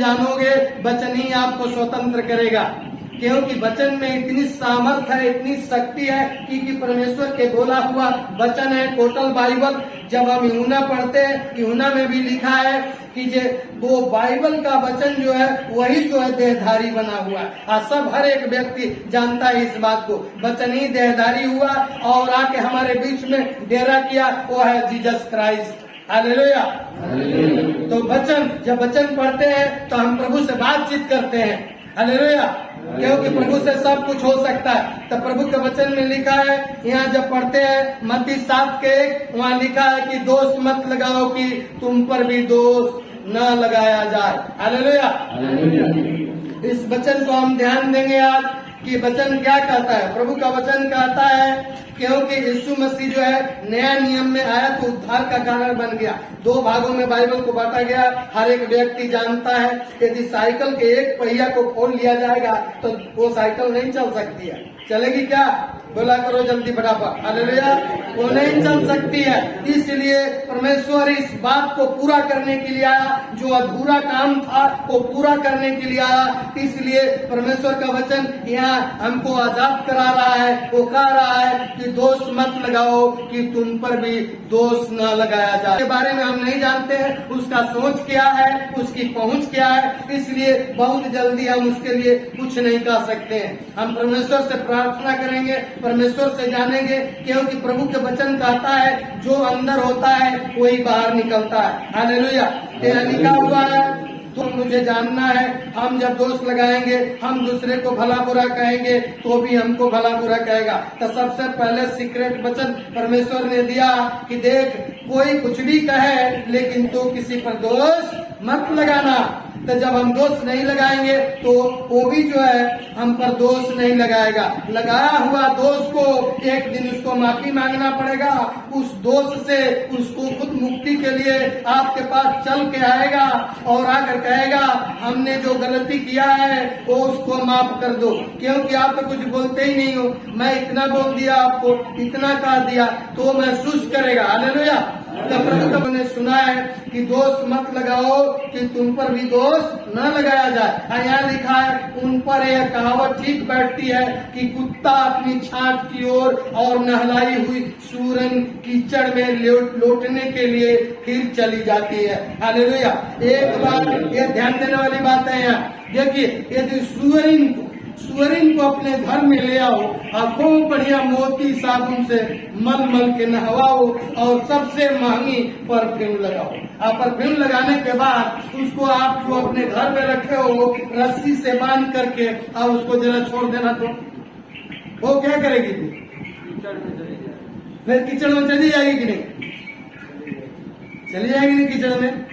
जानोगे वचन ही आपको स्वतंत्र करेगा। क्योंकि वचन में इतनी सामर्थ है, इतनी शक्ति है कि परमेश्वर के बोला हुआ वचन है। टोटल बाइबल जब हम यूहन्ना पढ़ते हैं, यूहन्ना में भी लिखा है कि वो बाइबल का वचन जो है वही जो है देहधारी बना हुआ है। और सब हर एक व्यक्ति जानता है इस बात को। वचन ही देहधारी हुआ और आके हमारे बीच में डेरा किया, वो है जीसस क्राइस्ट। हालेलुया। तो वचन, जब वचन पढ़ते हैं तो हम प्रभु से बातचीत करते हैं। हालेलुया। क्योंकि प्रभु से सब कुछ हो सकता है। तो प्रभु के वचन में लिखा है, यहाँ जब पढ़ते हैं मत्ती 7:1, वहाँ लिखा है कि दोष मत लगाओ कि तुम पर भी दोष न लगाया जाए। हालेलुया। इस वचन को हम ध्यान देंगे आज कि वचन क्या कहता है। प्रभु का वचन कहता है क्योंकि यीशु मसीह जो है नया नियम में आया तो उद्धार का कारण बन गया। 2 भागों में बाइबल को बांटा गया। हर एक व्यक्ति जानता है यदि साइकिल के एक पहिया को खोल लिया जाएगा तो वो साइकिल नहीं चल सकती है। चलेगी क्या? बोला करो जल्दी फटाफट। हालेलुया। वो नहीं चल सकती है। इसलिए परमेश्वर इस बात को पूरा करने के लिए आया, जो अधूरा काम था वो पूरा करने के लिए आया। इसलिए परमेश्वर का वचन यहाँ हमको आजाद करा रहा है। वो कह रहा है कि दोष मत लगाओ कि तुम पर भी दोष न लगाया जाए। के बारे में हम नहीं जानते हैं, उसका सोच क्या है, उसकी पहुंच क्या है, इसलिए बहुत जल्दी हम उसके लिए कुछ नहीं कह सकते हैं। हम परमेश्वर से प्रार्थना करेंगे, परमेश्वर से जानेंगे, क्योंकि प्रभु के वचन कहता है जो अंदर होता है वही बाहर निकलता है। हालेलुया। तेरा लिखा हुआ है तो मुझे जानना है। हम जब दोष लगाएंगे, हम दूसरे को भला बुरा कहेंगे तो भी हमको भला बुरा कहेगा। तो सबसे पहले सीक्रेट वचन परमेश्वर ने दिया कि देख, कोई कुछ भी कहे लेकिन तो किसी पर दोष मत लगाना। तो जब हम दोष नहीं लगाएंगे तो वो भी जो है हम पर दोष नहीं लगाएगा। लगाया हुआ दोष को एक दिन उसको माफी मांगना पड़ेगा। उस दोष से उसको खुद मुक्ति के लिए आपके पास चल के आएगा और आकर कहेगा हमने जो गलती किया है वो उसको माफ कर दो। क्योंकि आप तो कुछ बोलते ही नहीं हो, मैं इतना बोल दिया आपको, इतना कह दिया, तो महसूस करेगा। हालेलुया। तो प्रभु ने सुना है कि दोष मत लगाओ कि तुम पर भी दोष न लगाया जाए। यहाँ लिखा है, उन पर यह कहावत ठीक बैठती है कि कुत्ता अपनी छांट की ओर और नहलाई हुई सूरन कीचड़ में लौटने के लिए फिर चली जाती है। हालेलुया। एक बात ये ध्यान देने वाली बात है यहाँ। देखिए, यदि सुअरिन को अपने घर में ले आओ और खूब बढ़िया मोती साबुन से मल के नहवाओ और सबसे महंगी परफ्यूम लगाओ। और परफ्यूम लगाने के बाद उसको आप जो अपने घर में रखे हो रस्सी से बांध करके और उसको जरा छोड़ देना, तो वो क्या करेगी? फिर कीचड़ में चली जाएगी कि नहीं? चली जाएगी नहीं कीचड़ में।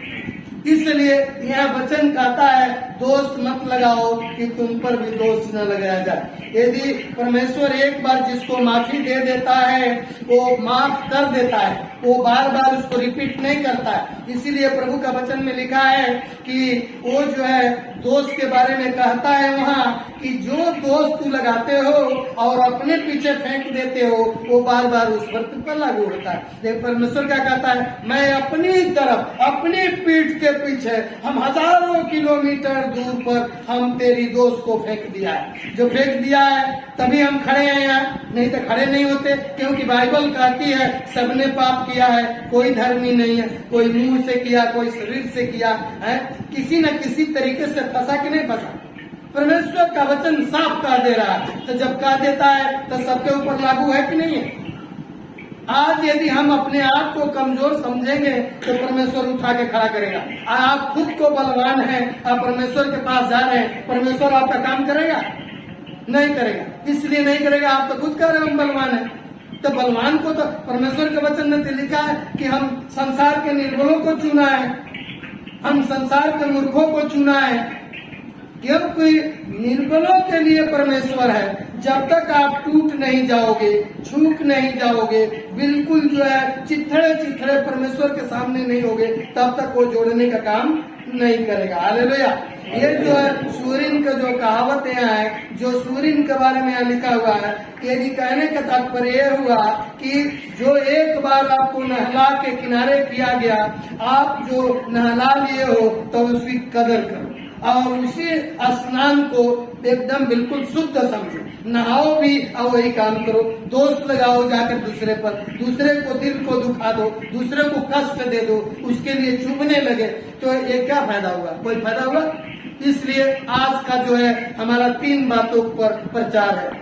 इसलिए यह वचन कहता है दोष मत लगाओ कि तुम पर भी दोष न लगाया जाए। यदि परमेश्वर एक बार जिसको माफी दे देता है वो माफ कर देता है, वो बार बार उसको रिपीट नहीं करता है। इसीलिए प्रभु का वचन में लिखा है कि वो जो है दोष के बारे में कहता है वहाँ कि जो दोष तू लगाते हो और अपने पीछे फेंक देते हो वो बार बार उस पर लागू होता है। लेकिन परमेश्वर क्या कहता है, मैं अपनी तरफ, अपनी पीठ के पीछे हम हजारों किलोमीटर दूर पर हम तेरी दोष को फेंक दिया है। जो फेंक दिया है तभी हम खड़े हैं यहाँ, नहीं तो खड़े नहीं होते। क्योंकि बाइबल कहती है सबने पाप किया है, कोई धर्मी नहीं है, कोई मुंह से किया, कोई शरीर से किया है, किसी न किसी तरीके से फंसा कि नहीं फंसा। परमेश्वर का वचन साफ कह दे रहा है। तो जब कह देता है तो सबके ऊपर लागू है कि नहीं है? आज यदि हम अपने आप को कमजोर समझेंगे तो परमेश्वर उठा के खड़ा करेगा। आप खुद को बलवान हैं, आप परमेश्वर के पास जा रहे हैं, परमेश्वर आपका काम करेगा? नहीं करेगा। इसलिए नहीं करेगा, आप तो खुद कह रहे हैं हम बलवान हैं। तो बलवान को तो परमेश्वर के वचन ने लिखा है कि हम संसार के निर्बलों को चुना है, हम संसार के मूर्खों को चुना है। क्योंकि निर्बलों के लिए परमेश्वर है। जब तक आप टूट नहीं जाओगे, चूक नहीं जाओगे, बिल्कुल जो है चिथड़े चिथड़े परमेश्वर के सामने नहीं होगे, तब तक वो जोड़ने का काम नहीं करेगा। हालेलुया। ये जो है सूरिन का जो कहावत यहाँ है, जो सूरिन के बारे में यहाँ लिखा हुआ है, यदि कहने का तात्पर्य यह हुआ कि जो एक बार आपको नहला के किनारे किया गया, आप जो नहला लिए हो तो उसकी कदर करो। और उसी स्नान को एकदम बिल्कुल शुद्ध समझो। नहाओ भी और वही काम करो। दोष लगाओ जाकर दूसरे पर, दूसरे को दिल को दुखा दो, दूसरे को कष्ट दे दो, उसके लिए चुभने लगे, तो ये क्या फायदा हुआ? कोई फायदा हुआ? इसलिए आज का जो है हमारा 3 बातों पर प्रचार है।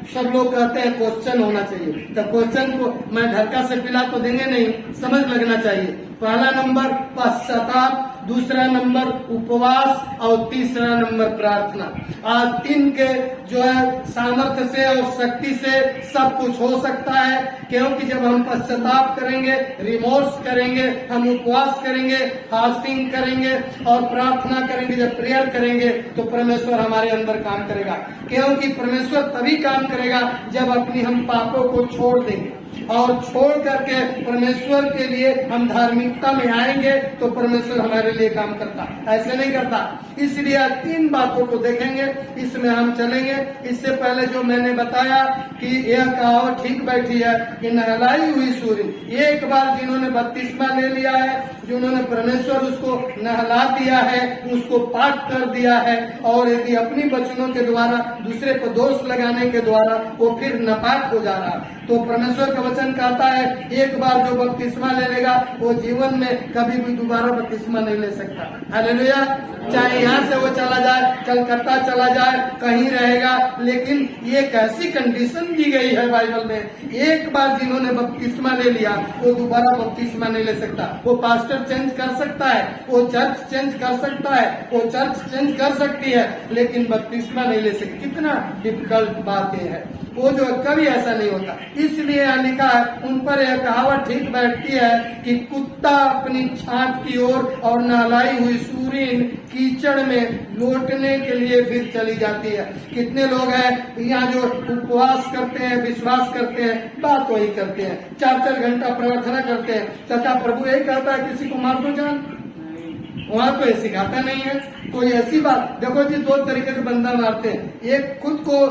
सब लोग कहते हैं क्वेश्चन होना चाहिए, तो क्वेश्चन को मैं ढरका से पिला तो देंगे नहीं, समझ लगना चाहिए। पहला नंबर पश्चाताप, दूसरा नंबर उपवास और तीसरा नंबर प्रार्थना। आज 3 के जो है सामर्थ्य से और शक्ति से सब कुछ हो सकता है, क्योंकि जब हम पश्चाताप करेंगे, रिमोर्स करेंगे, हम उपवास करेंगे, फास्टिंग करेंगे और प्रार्थना करेंगे, जब प्रेयर करेंगे तो परमेश्वर हमारे अंदर काम करेगा। क्योंकि परमेश्वर तभी काम करेगा जब अपनी हम पापों को छोड़ देंगे और छोड़ करके परमेश्वर के लिए हम धार्मिकता में आएंगे तो परमेश्वर हमारे लिए काम करता, ऐसे नहीं करता। इसलिए 3 बातों को देखेंगे, इसमें हम चलेंगे। इससे पहले जो मैंने बताया कि यह कहावत ठीक बैठी है कि नहलाई हुई सूर्य, एक बार जिन्होंने बपतिस्मा ले लिया है, जिन्होंने परमेश्वर उसको नहला दिया है, उसको पाक कर दिया है, और यदि अपनी वचनों के द्वारा दूसरे को दोष लगाने के द्वारा वो फिर नापाक हो जा रहा, तो परमेश्वर का वचन कहता है एक बार जो बपतिस्मा ले लेगा वो जीवन में कभी भी दोबारा बपतिस्मा नहीं ले सकता। हालेलुया। चाहे यहाँ से वो चला जाए, कलकत्ता चला जाए, कहीं रहेगा, लेकिन ये कैसी कंडीशन दी गई है बाइबल में, एक बार जिन्होंने बपतिस्मा ले लिया वो दोबारा बपतिस्मा नहीं ले सकता। वो पास्टर चेंज कर सकता है, वो चर्च चेंज कर सकता है, वो चर्च चेंज कर सकती है, लेकिन बपतिस्मा नहीं ले सकती। कितना डिफिकल्ट बात है वो, जो कभी ऐसा नहीं होता। इसलिए यहाँ लिखा है, उन पर यह कहावत ठीक बैठती है कि कुत्ता अपनी छांट की ओर और नहलाई हुई सूरीन कीचड़ में लौटने के लिए फिर चली जाती है। कितने लोग हैं यहाँ जो उपवास करते हैं, विश्वास करते हैं, बात वही करते हैं, 4-4 घंटा प्रार्थना करते हैं, तथा प्रभु यही कहता है किसी को मार दो जान, वहाँ तो ये सिखाता नहीं है। कोई ऐसी बात देखो जी, 2 तरीके से बंदा मारते हैं। एक खुद को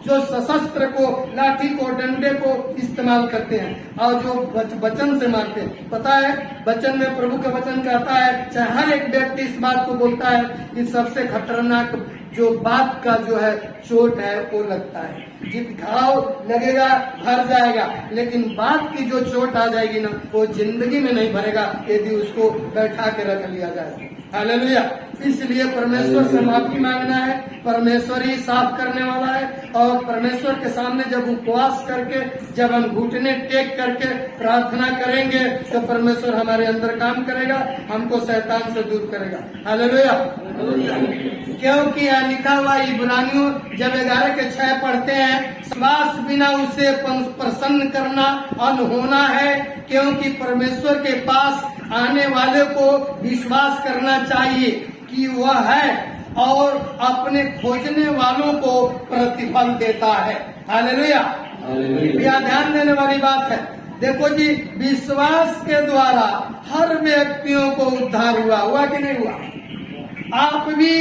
जो सशस्त्र को, लाठी को, डंडे को इस्तेमाल करते हैं, और जो वचन से मारते हैं। पता है वचन में प्रभु का वचन कहता है, चाहे हर एक व्यक्ति इस बात को बोलता है कि सबसे खतरनाक जो बात का जो है चोट है वो लगता है। जित घाव लगेगा भर जाएगा, लेकिन बात की जो चोट आ जाएगी ना वो जिंदगी में नहीं भरेगा यदि उसको बैठा के रख लिया जाए। हालेलुया। इसलिए परमेश्वर से माफी मांगना है, परमेश्वर ही साफ करने वाला है, और परमेश्वर के सामने जब उपवास करके, जब हम घुटने टेक करके प्रार्थना करेंगे तो परमेश्वर हमारे अंदर काम करेगा, हमको शैतान से दूर करेगा। हालेलुया। क्योंकि यहाँ लिखा हुआ इब्रानियों जब 11:6 पढ़ते हैं, विश्वास बिना उसे प्रसन्न करना अनहोना है, क्योंकि परमेश्वर के पास आने वाले को विश्वास करना चाहिए कि वह है और अपने खोजने वालों को प्रतिफल देता है। हालेलुया। यह ध्यान देने वाली बात है। देखो जी, विश्वास के द्वारा हर व्यक्तियों को उद्धार हुआ कि नहीं हुआ? आप भी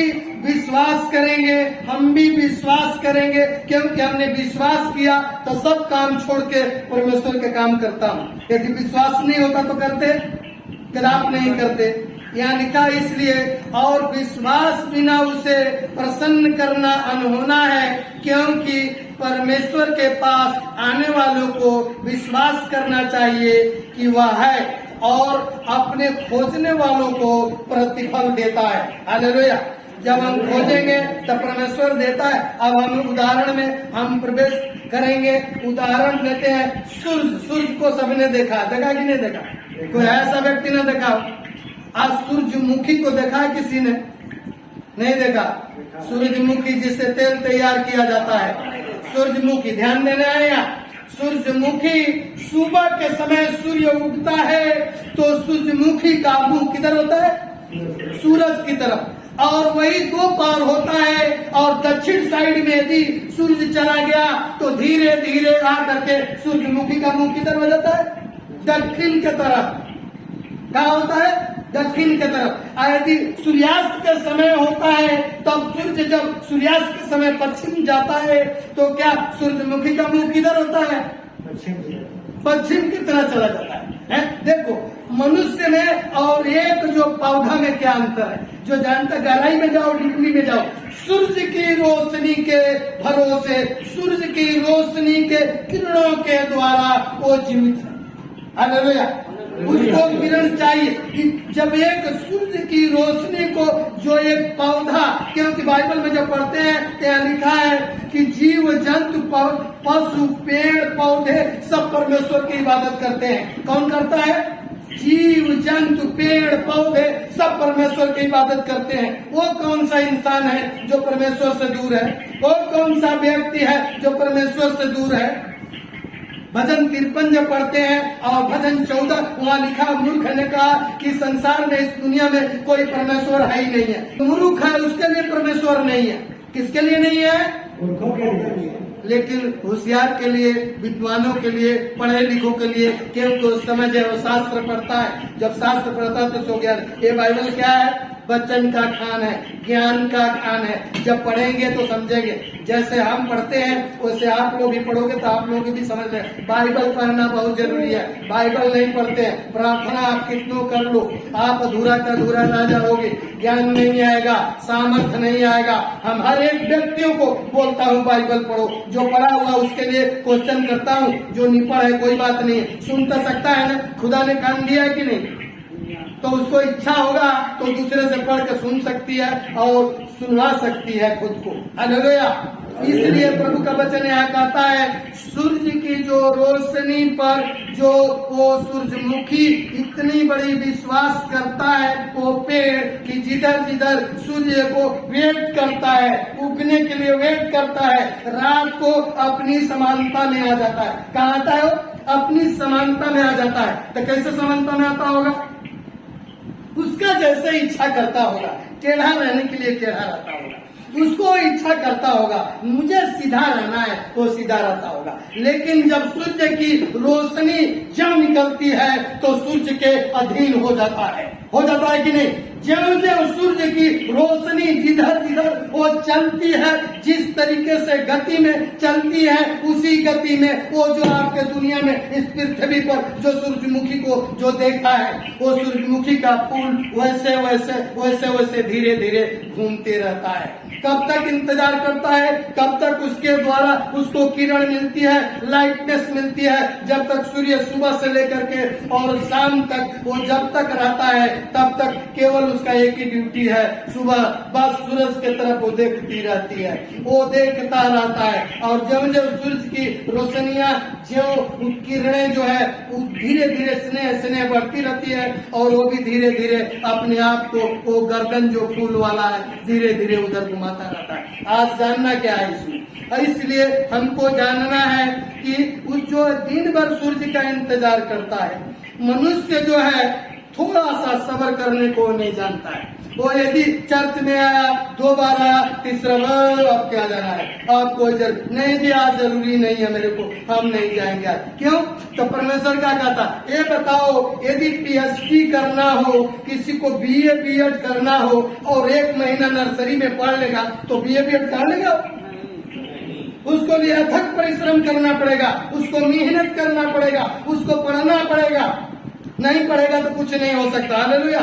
विश्वास करेंगे, हम भी विश्वास करेंगे, क्योंकि हमने विश्वास किया तो सब काम छोड़ के परमेश्वर के काम करता हूँ। यदि विश्वास नहीं होता तो करते, आप नहीं करते। यहाँ लिखा इसलिए, और विश्वास बिना उसे प्रसन्न करना अनहोना है, क्योंकि परमेश्वर के पास आने वालों को विश्वास करना चाहिए कि वह है और अपने खोजने वालों को प्रतिफल देता है। हालेलुया। जब हम खोजेंगे तब परमेश्वर देता है। अब हम उदाहरण में हम प्रवेश करेंगे। उदाहरण लेते हैं, सूर्य को सबने देखा कि नहीं देखा? कोई ऐसा व्यक्ति न देखा? आज सूरजमुखी को देखा है किसी ने? नहीं देखा। सूरजमुखी जिससे तेल तैयार किया जाता है, सूरजमुखी। ध्यान देने आए यहाँ। सूरजमुखी सुबह के समय सूर्य उगता है तो सूरजमुखी का मुंह किधर होता है? सूरज की तरफ। और वही 2 पार होता है, और दक्षिण साइड में यदि सूर्य चला गया तो धीरे धीरे आ करके सूरजमुखी का मुंह किधर हो जाता है? दक्षिण के तरफ। क्या होता है? दक्षिण के तरफ। यदि सूर्यास्त के समय होता है तब सूर्य जब सूर्यास्त के समय पश्चिम जाता है तो क्या सूरजमुखी का मुंह किधर होता है? पश्चिम की तरफ चला जाता है। है। देखो मनुष्य में और एक जो पौधा में क्या अंतर है, जो जानता, गहराई में जाओ, डीपली में जाओ, सूर्य की रोशनी के भरोसे, सूर्य की रोशनी के किरणों के द्वारा वो जीवित है। हालेलुया। उसको किरण चाहिए कि जब एक सूर्य की रोशनी को, जो एक पौधा, क्योंकि बाइबल में जब पढ़ते हैं क्या लिखा है कि जीव जंतु पशु पेड़ पौधे सब परमेश्वर की इबादत करते हैं। कौन करता है? जीव जंतु पेड़ पौधे सब परमेश्वर की इबादत करते हैं। वो कौन सा इंसान है जो परमेश्वर से दूर है? वो कौन सा व्यक्ति है जो परमेश्वर से दूर है? भजन 53 जब पढ़ते हैं और भजन 14 वहाँ लिखा, मूर्ख ने कहा कि संसार में, इस दुनिया में कोई परमेश्वर है ही नहीं है। मूर्ख है उसके लिए परमेश्वर नहीं है। किसके लिए नहीं है? लेकिन होशियार के लिए, विद्वानों के लिए, पढ़े लिखों के लिए, क्योंकि उस समय जो वो शास्त्र पढ़ता है, जब शास्त्र पढ़ता है तो सो ज्ञान। ये बाइबल क्या है? वचन का खान है, ज्ञान का खान है। जब पढ़ेंगे तो समझेंगे। जैसे हम पढ़ते हैं वैसे आप लोग भी पढ़ोगे तो आप लोग भी समझ लें। बाइबल पढ़ना बहुत जरूरी है। बाइबल नहीं पढ़ते हैं, प्रार्थना आप कितनों कर लो, आप अधूरा का अधूरा रह जाओगे। ज्ञान नहीं आएगा, सामर्थ्य नहीं आएगा। हम हर एक व्यक्तियों को बोलता हूँ बाइबल पढ़ो। जो पढ़ा हुआ उसके लिए क्वेश्चन करता हूँ, जो नहीं पढ़ा है कोई बात नहीं, सुन तो सकता है ना। खुदा ने कान दिया है कि नहीं? तो उसको इच्छा होगा तो दूसरे से पढ़ के सुन सकती है और सुनवा सकती है खुद को। हालेलुया। इसलिए प्रभु का वचन यहाँ कहता है, सूर्य की जो रोशनी पर जो वो सूरजमुखी इतनी बड़ी विश्वास करता है, वो पेड़ की जिधर जिधर सूर्य को वेट करता है, उगने के लिए वेट करता है, रात को अपनी समानता में आ जाता है। कहाँ आता है वो? अपनी समानता में आ जाता है। तो कैसे समानता में आता होगा? उसका जैसे इच्छा करता होगा, टेढ़ा रहने के लिए टेढ़ा रहता होगा, उसको इच्छा करता होगा मुझे सीधा रहना है, वो सीधा रहता होगा। लेकिन जब सूर्य की रोशनी जब निकलती है तो सूर्य के अधीन हो जाता है कि नहीं? जब जब सूर्य की रोशनी जिधर जिधर वो चलती है, जिस तरीके से गति में चलती है, उसी गति में वो जो आपके दुनिया में इस पृथ्वी पर जो सूरजमुखी को जो देखा है, वो सूरजमुखी का फूल वैसे वैसे वैसे वैसे धीरे धीरे घूमते रहता है। कब तक इंतजार करता है? कब तक उसके द्वारा उसको किरण मिलती है, लाइटनेस मिलती है? जब तक सूर्य सुबह से लेकर के और शाम तक वो जब तक रहता है, तब तक केवल उसका एक ही ड्यूटी है, सुबह बस सूरज के तरफ वो देखती रहती है, वो देखता रहता है। और जब जब सूरज की रोशनियां, जो किरणें जो है धीरे धीरे स्नेह स्नेह बढ़ती रहती है, और वो भी धीरे धीरे अपने आप को, वो गर्दन जो फूल वाला है, धीरे धीरे उधर घुमाता रहता है। आज जानना क्या है इसमें? इसलिए हमको जानना है कि उस जो दिन भर सूर्य का इंतजार करता है, मनुष्य जो है थोड़ा सा सब्र करने को नहीं जानता है। वो यदि चर्च में आया, 2 बार आया, तीसरा बार अब क्या जाना है, आपको नहीं जी, आज जरूरी नहीं है मेरे को, हम नहीं जाएंगे आज। क्यों? तो परमेश्वर क्या कहता? ये बताओ, यदि PhD करना हो, किसी को BA B.Ed करना हो और 1 महीना नर्सरी में पढ़ लेगा तो BA B.Ed कर लेगा? उसको लिए अथक परिश्रम करना पड़ेगा, उसको मेहनत करना पड़ेगा, उसको पढ़ना पड़ेगा। नहीं पढ़ेगा तो कुछ नहीं हो सकता। हालेलुया।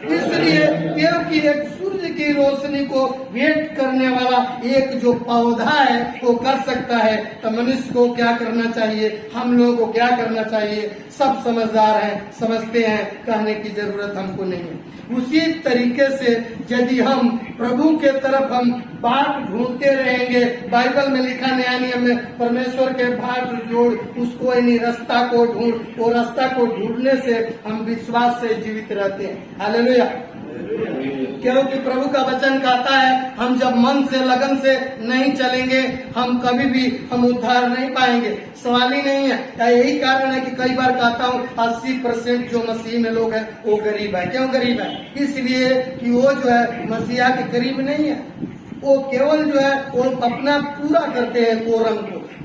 इसलिए क्योंकि एक सूर्य की रोशनी को वेट करने वाला एक जो पौधा है वो कर सकता है, तो मनुष्य को क्या करना चाहिए, हम लोगों को क्या करना चाहिए? सब समझदार हैं, समझते हैं, कहने की जरूरत हमको नहीं है। उसी तरीके से यदि हम प्रभु के तरफ हम बाट ढूंढते रहेंगे, बाइबल में लिखा नया नियम में, परमेश्वर के बाट जोड़, उसको यानी रास्ता को ढूंढ, वो रास्ता को ढूंढने से हम विश्वास से जीवित रहते हैं। हालेलुया। क्योंकि प्रभु का वचन कहता है, हम जब मन से लगन से नहीं चलेंगे, हम कभी भी हम उद्धार नहीं पाएंगे। सवाल ही नहीं है। यही कारण है कि कई बार कहता हूँ 80% जो मसीह में लोग हैं वो गरीब है। क्यों गरीब है? इसलिए कि वो जो है मसीहा के करीब नहीं है, वो केवल जो है वो अपना पूरा करते हैं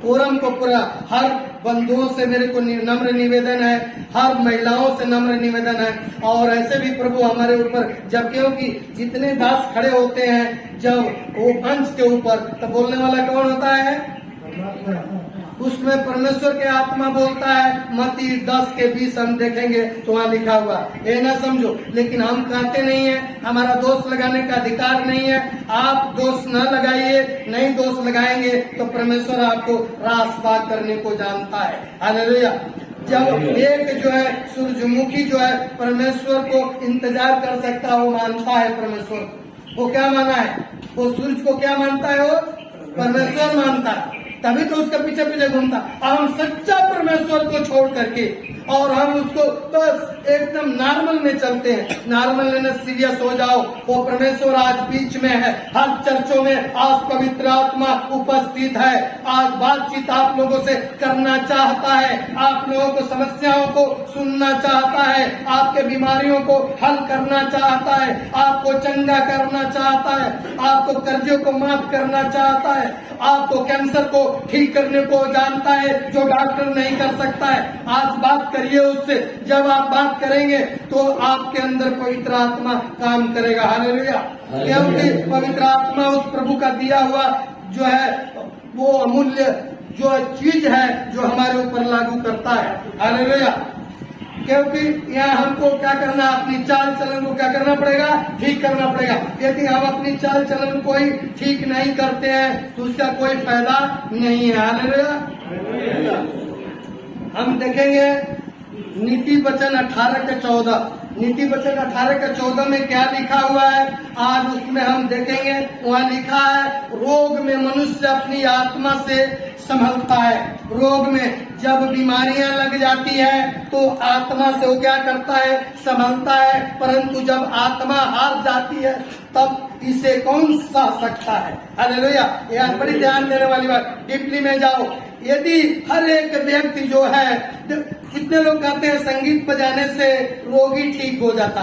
कोरम को पूरा। हर बंधुओं से मेरे को नम्र निवेदन है, हर महिलाओं से नम्र निवेदन है, और ऐसे भी प्रभु हमारे ऊपर जब, क्योंकि जितने दास खड़े होते हैं जब वो मंच के ऊपर, तो बोलने वाला कौन होता है? उसमें परमेश्वर के आत्मा बोलता है, मत्ती 10:20 हम देखेंगे तो वहाँ लिखा हुआ, ये ना समझो। लेकिन हम कहते नहीं है, हमारा दोष लगाने का अधिकार नहीं है। आप दोष न लगाइए, नहीं दोष लगाएंगे तो परमेश्वर आपको रास्ता करने को जानता है। हालेलुया। जब एक जो है सूरजमुखी जो है परमेश्वर को इंतजार कर सकता है, वो मानता है परमेश्वर, वो क्या माना है, वो सूरज को क्या मानता है, वो परमेश्वर मानता है, तभी तो उसके पीछे पीछे घूमता। हम सच्चा परमेश्वर को छोड़ करके और हम उसको बस एकदम नॉर्मल में चलते हैं। नॉर्मल लेने सीरियस हो जाओ, वो परमेश्वर आज बीच में है। हर चर्चों में आज पवित्र आत्मा उपस्थित है। आज बातचीत आप लोगों से करना चाहता है, आप लोगों को समस्याओं को सुनना चाहता है, आपके बीमारियों को हल करना चाहता है, आपको चंगा करना चाहता है, आपको कर्जों को माफ करना चाहता है, आपको कैंसर को ठीक करने को जानता है जो डॉक्टर नहीं कर सकता है। आज बात करिए उससे, जब आप बात करेंगे तो आपके अंदर पवित्र आत्मा काम करेगा। हालेलुया। क्योंकि पवित्र आत्मा उस प्रभु का दिया हुआ जो है वो अमूल्य जो चीज है जो हमारे ऊपर लागू करता है। हालेलुया। क्योंकि यहाँ हमको क्या करना, अपनी चाल चलन को क्या करना पड़ेगा, ठीक करना पड़ेगा। यदि हम अपनी चाल चलन को ही ठीक नहीं करते हैं तो उसका कोई फायदा नहीं है। हालेलुया। हम देखेंगे नीति वचन 18:14, नीति वचन 18:14 में क्या लिखा हुआ है, आज उसमें हम देखेंगे। वहाँ लिखा है, रोग में मनुष्य अपनी आत्मा से संभलता है। रोग में जब बीमारियां लग जाती है तो आत्मा से वो क्या करता है, संभलता है। परंतु जब आत्मा हार जाती है तब इसे कौन सह सकता है। हालेलुया। यह बड़ी ध्यान देने वाली बात। डीपली में जाओ। यदि हर एक व्यक्ति जो है, कितने लोग कहते हैं संगीत बजाने से रोगी ठीक हो जाता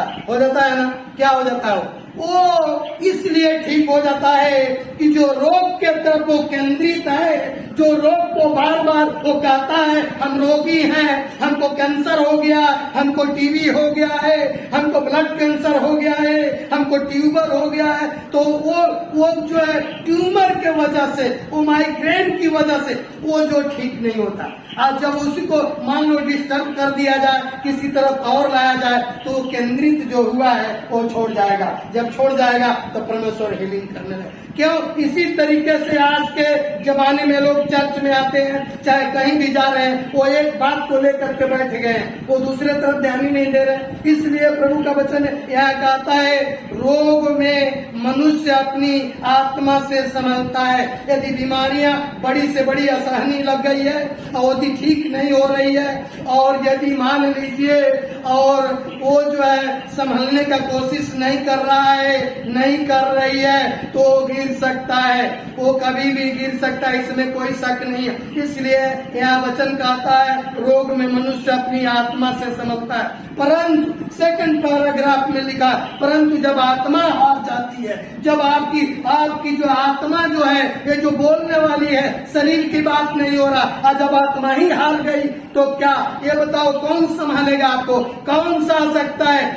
है ना, क्या हो जाता है, वो इसलिए ठीक हो जाता है कि जो रोग के तरफ वो केंद्रित है, जो रोग को बार बार वो कहता है हम रोगी हैं, हमको कैंसर हो गया, हमको टीबी हो गया है, हमको ब्लड कैंसर हो गया है, हमको ट्यूबर हो गया है, तो वो जो है ट्यूमर के वजह से, वो माइग्रेन की वजह से वो जो ठीक नहीं होता। आज जब उसी को मान लो डिस्टर्ब कर दिया जाए, किसी तरफ और लाया जाए तो केंद्रित जो हुआ है वो छोड़ जाएगा। जब छोड़ जाएगा तो परमेश्वर हीलिंग करने लगे। क्यों? इसी तरीके से आज के जमाने में लोग चर्च में आते हैं, चाहे कहीं भी जा रहे हैं, वो एक बात को लेकर के बैठ गए हैं, वो दूसरे तरफ ध्यान ही नहीं दे रहे। इसलिए प्रभु का वचन यह कहता है, रोग में मनुष्य अपनी आत्मा से संभलता है। यदि बीमारियां बड़ी से बड़ी असहनीय लग गई है और यदि ठीक नहीं हो रही है, और यदि मान लीजिए और वो जो है संभलने का कोशिश नहीं कर रहा है, नहीं कर रही है, तो गिर सकता है, वो कभी भी गिर सकता है, इसमें कोई शक नहीं है। इसलिए यह वचन कहता है, रोग में मनुष्य अपनी आत्मा से संभलता है। परंतु सेकंड पैराग्राफ में लिखा, परंतु जब आत्मा हार जाती है, जब आपकी जो आत्मा जो है, ये जो बोलने वाली है, शरीर की बात नहीं हो रहा, और जब आत्मा ही हार गई तो क्या, ये बताओ कौन संभालेगा आपको, कौन सा सकता है?